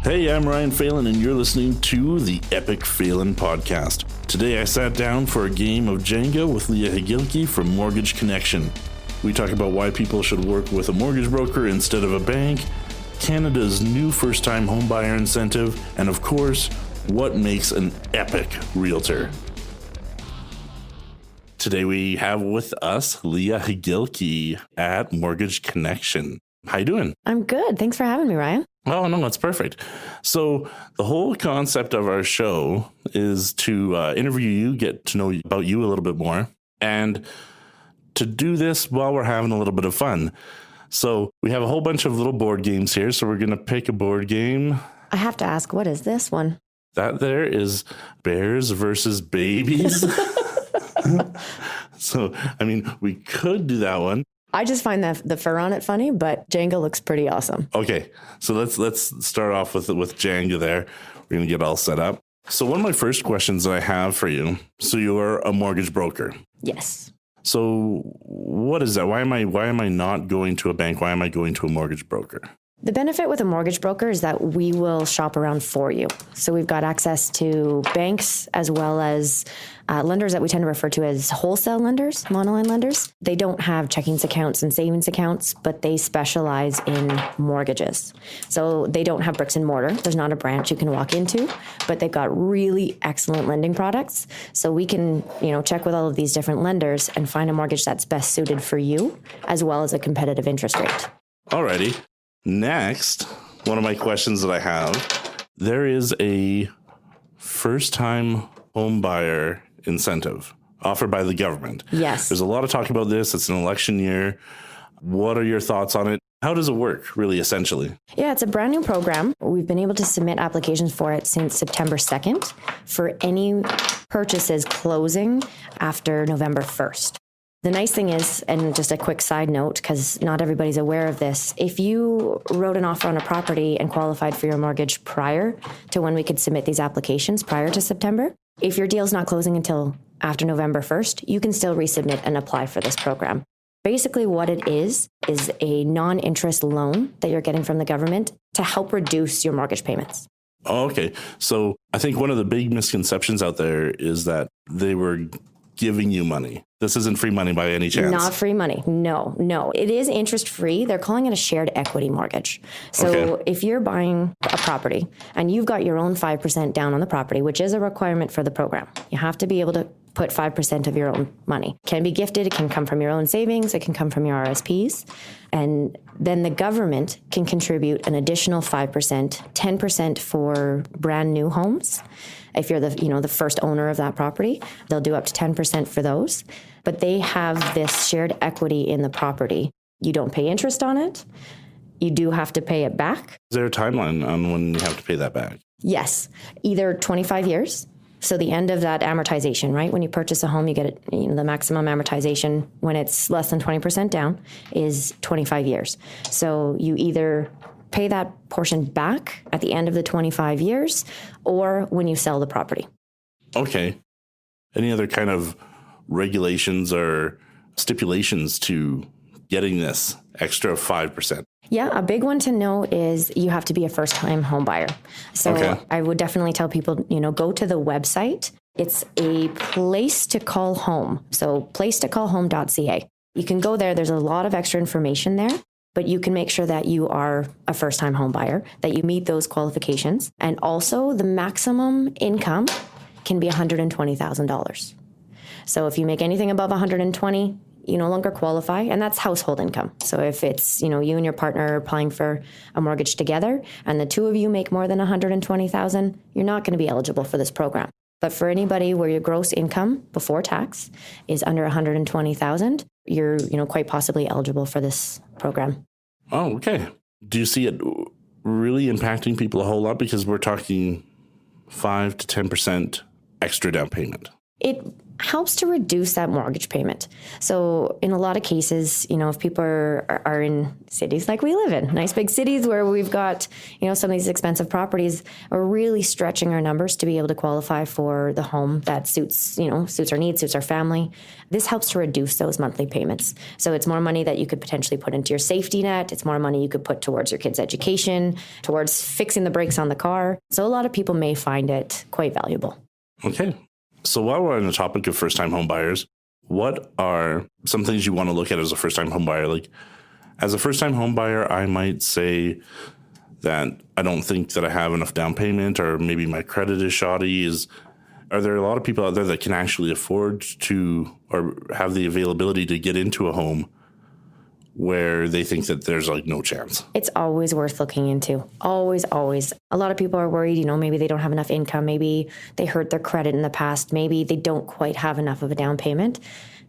Hey, I'm Ryan Phelan, and you're listening to the EPIC Phelan podcast. Today, I sat down for a game of Jenga with Leah Higgelke from Mortgage Connection. We talk about why people should work with a mortgage broker instead of a bank, Canada's new first-time homebuyer incentive, and of course, what makes an EPIC Realtor. Today, we have with us Leah Higgelke at Mortgage Connection. How you doing? I'm good. Thanks for having me, Ryan. Oh, no, that's perfect. So the whole concept of our show is to interview you, get to know about you a little bit more, and to do this while we're having a little bit of fun. So we have a whole bunch of little board games here. So we're going to pick a board game. I have to ask, what is this one? That there is Bears versus Babies. So, I mean, we could do that one. I just find the fur on it funny, but Jenga looks pretty awesome. Okay, so let's start off with Jenga there. We're going to get all set up. So one of my first questions that I have for you, so you're a mortgage broker. Yes. So what is that? Why am I not going to a bank? Why am I going to a mortgage broker? The benefit with a mortgage broker is that we will shop around for you. So we've got access to banks as well as lenders that we tend to refer to as wholesale lenders, monoline lenders. They don't have checkings accounts and savings accounts, but they specialize in mortgages. So they don't have bricks and mortar. There's not a branch you can walk into, but they've got really excellent lending products. So we can, check with all of these different lenders and find a mortgage that's best suited for you, as well as a competitive interest rate. Alrighty. Next, one of my questions that I have, there is a first-time home buyer incentive offered by the government. Yes. There's a lot of talk about this. It's an election year. What are your thoughts on it? How does it work, really, essentially? Yeah, it's a brand new program. We've been able to submit applications for it since September 2nd for any purchases closing after November 1st. The nice thing is, and just a quick side note, because not everybody's aware of this, if you wrote an offer on a property and qualified for your mortgage prior to when we could submit these applications prior to September, if your deal's not closing until after November 1st, you can still resubmit and apply for this program. Basically what it is a non-interest loan that you're getting from the government to help reduce your mortgage payments. Oh, okay. So I think one of the big misconceptions out there is that they were giving you money. This isn't free money by any chance. Not free money. No. It is interest free. They're calling it a shared equity mortgage. So If you're buying a property and you've got your own 5% down on the property, which is a requirement for the program, you have to be able to put 5% of your own money. It can be gifted. It can come from your own savings. It can come from your RSPs. And then the government can contribute an additional 5%, 10% for brand new homes. If you're the first owner of that property, they'll do up to 10% for those. But they have this shared equity in the property. You don't pay interest on it. You do have to pay it back. Is there a timeline on when you have to pay that back? Yes, either 25 years. So the end of that amortization, right? When you purchase a home, you get the maximum amortization when it's less than 20% down is 25 years. So you either pay that portion back at the end of the 25 years or when you sell the property. Okay. Any other kind of regulations or stipulations to getting this extra 5%? Yeah, a big one to know is you have to be a first-time home buyer. So I would definitely tell people, go to the website. It's a place to call home. So placetocallhome.ca. You can go there. There's a lot of extra information there, but you can make sure that you are a first-time home buyer, that you meet those qualifications. And also the maximum income can be $120,000. So if you make anything above 120, you no longer qualify, and that's household income. So if it's, you and your partner are applying for a mortgage together and the two of you make more than 120,000, you're not going to be eligible for this program. But for anybody where your gross income before tax is under 120,000, you're, quite possibly eligible for this program. Oh, okay. Do you see it really impacting people a whole lot? Because we're talking 5 to 10% extra down payment. It helps to reduce that mortgage payment. So in a lot of cases, if people are in cities like we live in, nice big cities where we've got, some of these expensive properties, are really stretching our numbers to be able to qualify for the home that suits our needs, suits our family. This helps to reduce those monthly payments. So it's more money that you could potentially put into your safety net. It's more money you could put towards your kids' education, towards fixing the brakes on the car. So a lot of people may find it quite valuable. Okay. So while we're on the topic of first-time home buyers, what are some things you want to look at as a first-time home buyer? Like, as a first-time home buyer, I might say that I don't think that I have enough down payment, or maybe my credit is shoddy. Are there a lot of people out there that can actually afford to, or have the availability to get into a home where they think that there's no chance? It's always worth looking into. Always, always. A lot of people are worried, maybe they don't have enough income. Maybe they hurt their credit in the past. Maybe they don't quite have enough of a down payment.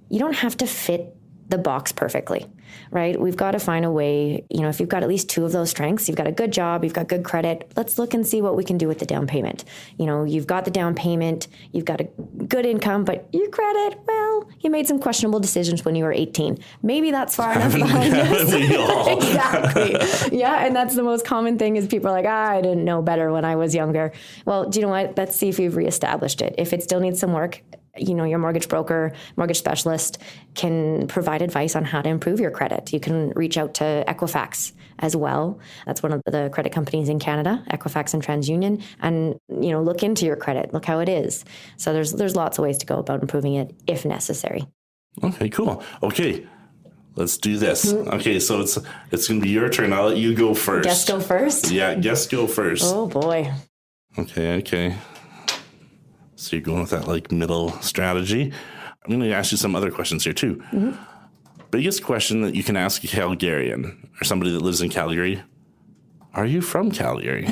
You don't have to fit the box perfectly, right? We've got to find a way, if you've got at least two of those strengths, you've got a good job, you've got good credit, let's look and see what we can do with the down payment. You've got the down payment, you've got a good income, but your credit, well, you made some questionable decisions when you were 18. Maybe that's far enough behind us. Exactly. Yeah, and that's the most common thing is people are like, I didn't know better when I was younger. Well, do you know what? Let's see if you've reestablished it. If it still needs some work, your mortgage broker, mortgage specialist can provide advice on how to improve your credit. You can reach out to Equifax as well. That's one of the credit companies in Canada, Equifax and TransUnion, and look into your credit, look how it is. So there's lots of ways to go about improving it if necessary. Okay, cool. Okay, let's do this. Okay, so it's going to be your turn. I'll let you go first. Guess go first? Yeah, guess go first. Oh boy. Okay. So you're going with that middle strategy. I'm going to ask you some other questions here too. Mm-hmm. Biggest question that you can ask a Calgarian or somebody that lives in Calgary: are you from Calgary?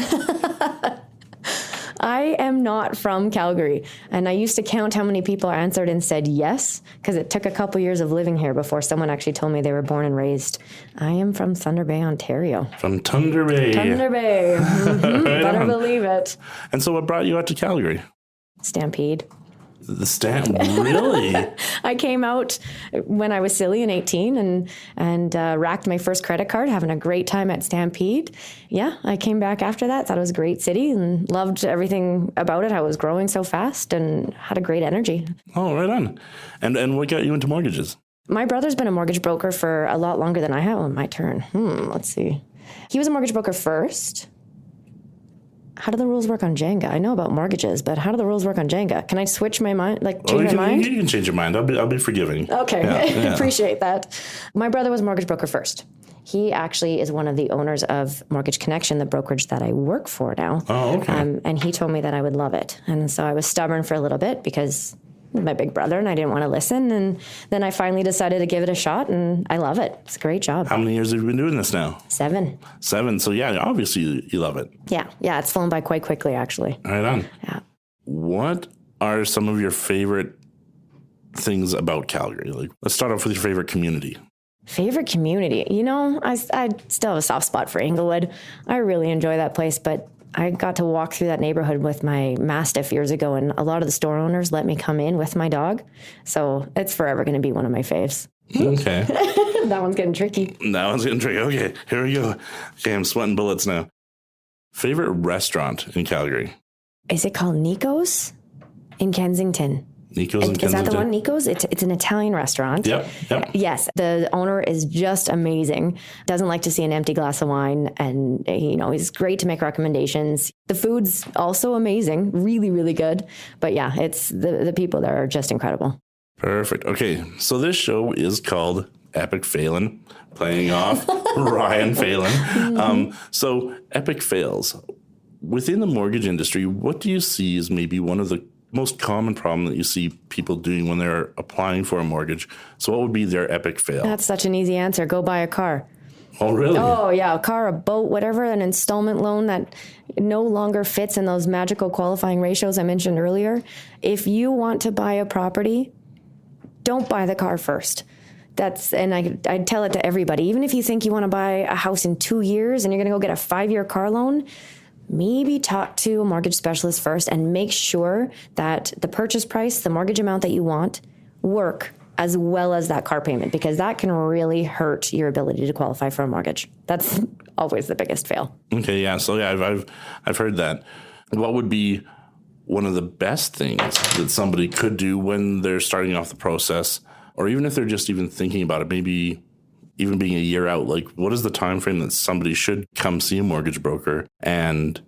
I am not from Calgary. And I used to count how many people answered and said yes, because it took a couple years of living here before someone actually told me they were born and raised. I am from Thunder Bay, Ontario. From Thunder Bay. Thunder Bay. Mm-hmm. Right Better on. Believe it. And so what brought you out to Calgary? Stampede. The Stamp, really? I came out when I was silly and 18 and racked my first credit card, having a great time at Stampede. Yeah, I came back after that, thought it was a great city and loved everything about it, how it was growing so fast and had a great energy. Oh, right on. And what got you into mortgages? My brother's been a mortgage broker for a lot longer than I have. On my turn. Let's see. He was a mortgage broker first. How do the rules work on Jenga? I know about mortgages, but how do the rules work on Jenga? Can I switch my mind, change my mind? You can change your mind. I'll be forgiving. Okay, yeah. Appreciate that. My brother was a mortgage broker first. He actually is one of the owners of Mortgage Connection, the brokerage that I work for now. Oh, okay. And he told me that I would love it. And so I was stubborn for a little bit because my big brother and I didn't want to listen. And then I finally decided to give it a shot and I love it. It's a great job. How many years have you been doing this now? 7. 7. So yeah, obviously you love it. Yeah. It's flown by quite quickly, actually. Right on. Yeah. What are some of your favorite things about Calgary? Let's start off with your favorite community. Favorite community? I still have a soft spot for Inglewood. I really enjoy that place, but I got to walk through that neighborhood with my Mastiff years ago, and a lot of the store owners let me come in with my dog. So it's forever going to be one of my faves. Okay. That one's getting tricky. Okay, here we go. Okay, I'm sweating bullets now. Favorite restaurant in Calgary? Is it called Nico's in Kensington? Nico's in Kensington. Is that the one, Nico's? It's an Italian restaurant. Yep. Yes, the owner is just amazing. Doesn't like to see an empty glass of wine, and he's great to make recommendations. The food's also amazing, really, really good. But yeah, it's the people there are just incredible. Perfect. Okay, so this show is called EPIC Phelan, playing off Ryan Phelan. So EPIC fails. Within the mortgage industry, what do you see as maybe one of the most common problem that you see people doing when they're applying for a mortgage? So what would be their EPIC fail? That's such an easy answer. Go buy a car. Oh, really? Oh, yeah. A car, a boat, whatever, an installment loan that no longer fits in those magical qualifying ratios I mentioned earlier. If you want to buy a property, don't buy the car first. And I tell it to everybody. Even if you think you want to buy a house in 2 years and you're going to go get a 5-year car loan, maybe talk to a mortgage specialist first and make sure that the purchase price, the mortgage amount that you want, work as well as that car payment, because that can really hurt your ability to qualify for a mortgage. That's always the biggest fail. Okay, yeah. So yeah, I've heard that. What would be one of the best things that somebody could do when they're starting off the process, or even if they're just even thinking about it, maybe even being a year out? Like, what is the time frame that somebody should come see a mortgage broker and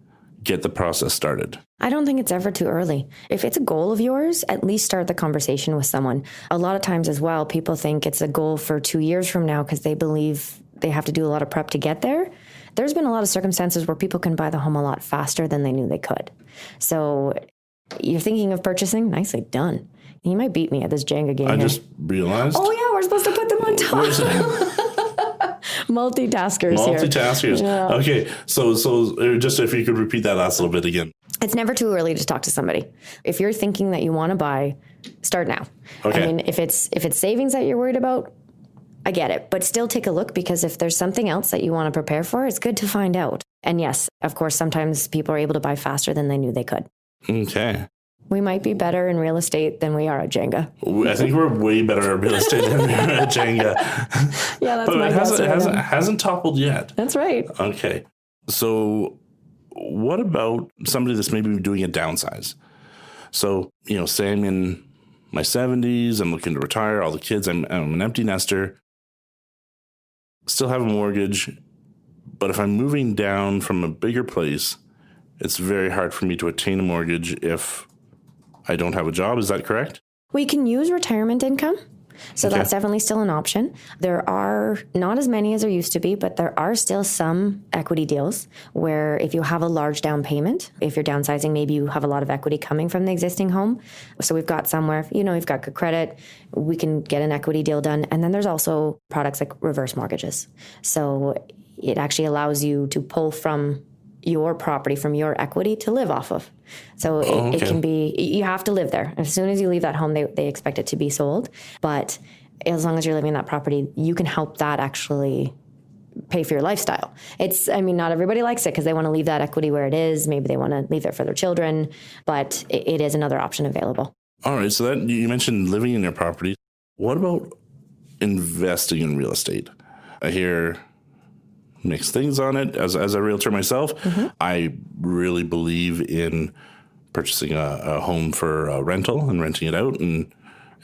get the process started? I don't think it's ever too early. If it's a goal of yours, at least start the conversation with someone. A lot of times as well, people think it's a goal for 2 years from now because they believe they have to do a lot of prep to get there. There's been a lot of circumstances where people can buy the home a lot faster than they knew they could. So you're thinking of purchasing? Nicely done. You might beat me at this Jenga game. I just realized. Oh, yeah, we're supposed to put them on top. Multitaskers here. Yeah. Okay, so just if you could repeat that last little bit again. It's never too early to talk to somebody. If you're thinking that you want to buy, start now. Okay. I mean, if it's savings that you're worried about, I get it. But still take a look, because if there's something else that you want to prepare for, it's good to find out. And yes, of course, sometimes people are able to buy faster than they knew they could. Okay. We might be better in real estate than we are at Jenga. I think we're way better at real estate than we are at Jenga. Yeah, that's but my guess. It hasn't toppled yet. That's right. Okay. So what about somebody that's maybe doing a downsize? So, say I'm in my 70s, I'm looking to retire, all the kids, I'm an empty nester, still have a mortgage, but if I'm moving down from a bigger place, it's very hard for me to attain a mortgage if I don't have a job. Is that correct? We can use retirement income. So that's definitely still an option. There are not as many as there used to be, but there are still some equity deals where if you have a large down payment, if you're downsizing, maybe you have a lot of equity coming from the existing home. So we've got somewhere, you've got good credit, we can get an equity deal done. And then there's also products like reverse mortgages. So it actually allows you to pull from your property, from your equity, to live off of. So it can be, you have to live there. As soon as you leave that home, they expect it to be sold. But as long as you're living in that property, you can help that actually pay for your lifestyle. Not everybody likes it because they want to leave that equity where it is. Maybe they want to leave it for their children, but it is another option available. All right. So that you mentioned living in your property. What about investing in real estate? I hear mixed things on it. As a realtor myself, I really believe in purchasing a home for a rental and renting it out and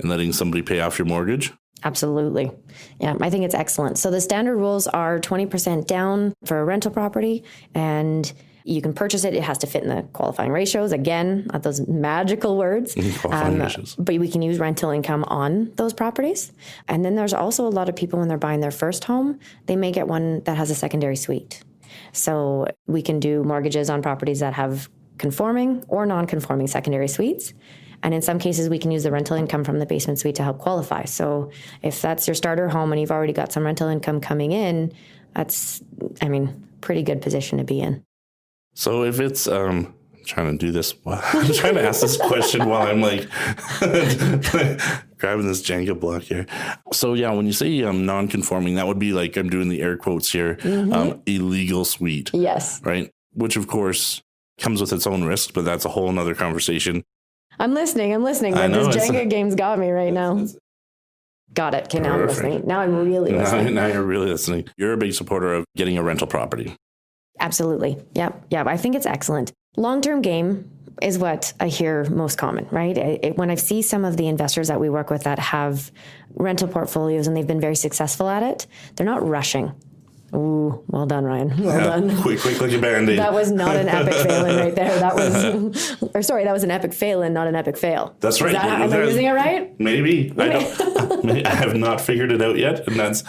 letting somebody pay off your mortgage. Absolutely. Yeah, I think it's excellent. So the standard rules are 20% down for a rental property, and you can purchase it. It has to fit in the qualifying ratios. Again, not those magical words. Qualifying ratios. But we can use rental income on those properties. And then there's also a lot of people when they're buying their first home, they may get one that has a secondary suite. So we can do mortgages on properties that have conforming or non-conforming secondary suites. And in some cases, we can use the rental income from the basement suite to help qualify. So if that's your starter home and you've already got some rental income coming in, that's, pretty good position to be in. So if it's, trying to do this, I'm trying to ask this question while I'm like grabbing this Jenga block here. So yeah, when you say non-conforming, that would be like, I'm doing the air quotes here, illegal suite. Yes. Right. Which of course comes with its own risks, but that's a whole nother conversation. I'm listening. But this Jenga game's got me right now. Got it. Okay, now I'm listening. Now I'm really listening. Now you're really listening. You're a big supporter of getting a rental property. Absolutely. Yep. I think it's excellent. Long-term game is what I hear most common, right? When I see some of the investors that we work with that have rental portfolios and they've been very successful at it, they're not rushing. Ooh, well done, Ryan. Well done. Quick like a Band-Aid. That was not an epic Phelan right there. That was an epic Phelan, not an epic fail. That's right. Am I using it right? Maybe. I have not figured it out yet, and that's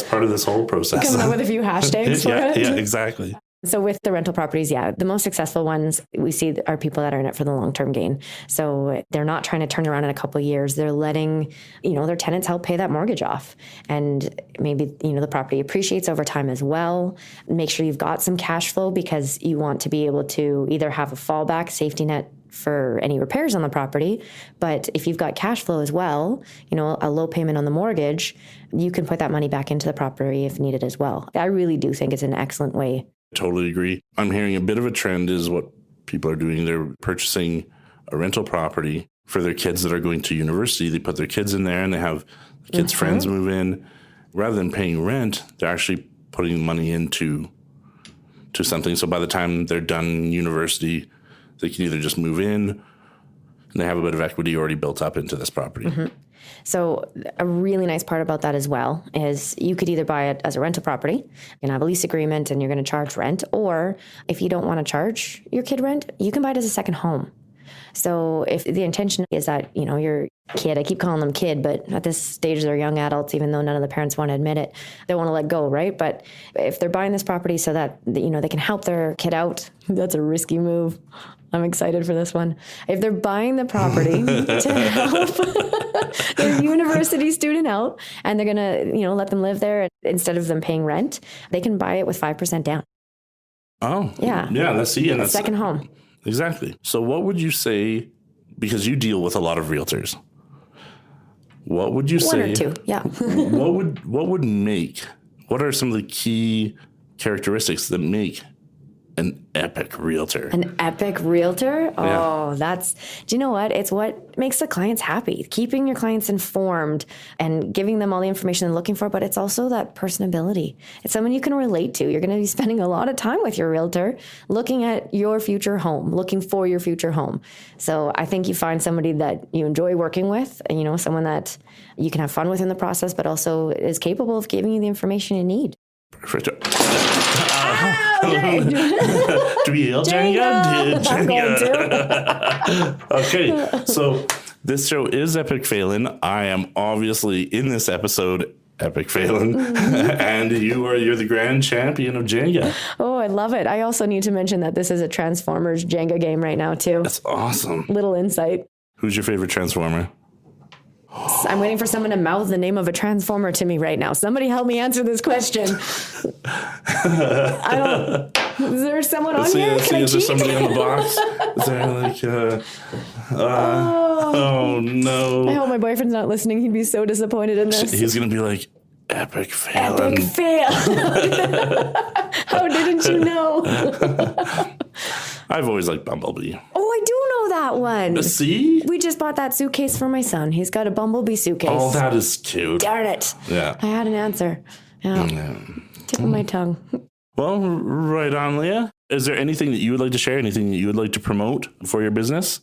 part of this whole process. Coming up with a few hashtags for it. Yeah, exactly. So with the rental properties, the most successful ones we see are people that are in it for the long-term gain. So they're not trying to turn around in a couple of years. They're letting, their tenants help pay that mortgage off. And maybe, the property appreciates over time as well. Make sure you've got some cash flow because you want to be able to either have a fallback safety net for any repairs on the property. But if you've got cash flow as well, a low payment on the mortgage, you can put that money back into the property if needed as well. I really do think it's an excellent way Totally agree. I'm hearing a bit of a trend is what people are doing. They're purchasing a rental property for their kids that are going to university. They put their kids in there and they have kids' friends move in. Rather than paying rent, they're actually putting money into something. So by the time they're done university, they can either just move in and they have a bit of equity already built up into this property. So a really nice part about that as well is you could either buy it as a rental property, you can have a lease agreement and you're going to charge rent, or if you don't want to charge your kid rent, you can buy it as a second home. So if the intention is that, your kid, I keep calling them kid, but at this stage they're young adults, even though none of the parents want to admit it, they want to let go, right? But if they're buying this property so that, they can help their kid out, that's a risky move. I'm excited for this one. If they're buying the property to help their university student out and they're going to, let them live there instead of them paying rent, they can buy it with 5% down. Oh, yeah. Yeah, that's the second home. Exactly. So what would you say, because you deal with a lot of realtors, what would you say? One or two, yeah. What are some of the key characteristics that make an epic realtor? An epic realtor? Oh, Yeah. Do you know what? It's what makes the clients happy. Keeping your clients informed and giving them all the information they're looking for, but it's also that personability. It's someone you can relate to. You're going to be spending a lot of time with your realtor looking at your future home, looking for your future home. So I think you find somebody that you enjoy working with, and, someone that you can have fun with in the process, but also is capable of giving you the information you need. Perfect. Do we yell Jenga? Jenga. Okay, so this show is Epic Phelan. I am obviously in this episode Epic Phelan, and you're the grand champion of Jenga. Oh, I love it. I also need to mention that this is a Transformers Jenga game right now too. That's awesome. Little insight. Who's your favorite Transformer? I'm waiting for someone to mouth the name of a Transformer to me right now. Somebody help me answer this question. Is there someone on here? Is there somebody on the box? Is there oh no. I hope my boyfriend's not listening. He'd be so disappointed in this. He's going to be like, Epic Phelan. Epic Phelan. How didn't you know? I've always liked Bumblebee. Oh, I do know that one. See? We just bought that suitcase for my son. He's got a Bumblebee suitcase. Oh, that is cute. Darn it. Yeah. I had an answer. Yeah. Tip of my tongue. Well, right on, Leah. Is there anything that you would like to share? Anything that you would like to promote for your business?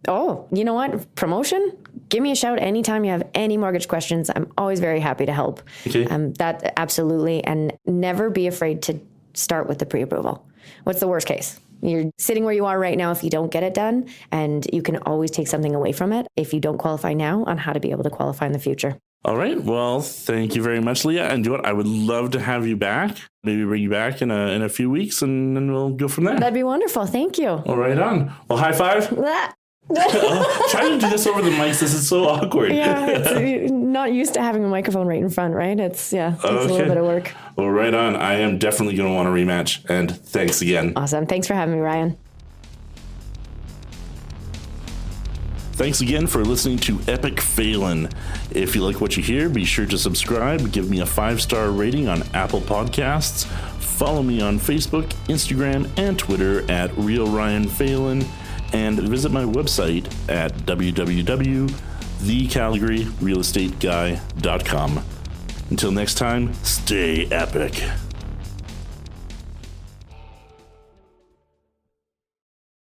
Oh, you know what? Promotion? Give me a shout anytime you have any mortgage questions. I'm always very happy to help. Okay. That absolutely. And never be afraid to start with the pre-approval. What's the worst case? You're sitting where you are right now if you don't get it done, and you can always take something away from it if you don't qualify now on how to be able to qualify in the future. All right. Well, thank you very much, Leah. And you know what? I would love to have you back. Maybe bring you back in a few weeks, and then we'll go from there. That'd be wonderful. Thank you. All right on. Well, high five. Trying to do this over the mics. This is so awkward. Yeah, it's not used to having a microphone right in front, right? It's a little bit of work. Well, right on. I am definitely going to want a rematch. And thanks again. Awesome. Thanks for having me, Ryan. Thanks again for listening to Epic Phelan. If you like what you hear, be sure to subscribe, give me a 5-star rating on Apple Podcasts, follow me on Facebook, Instagram, and Twitter at RealRyanPhelan, and visit my website at www.thecalgaryrealestateguy.com. Until next time, stay epic.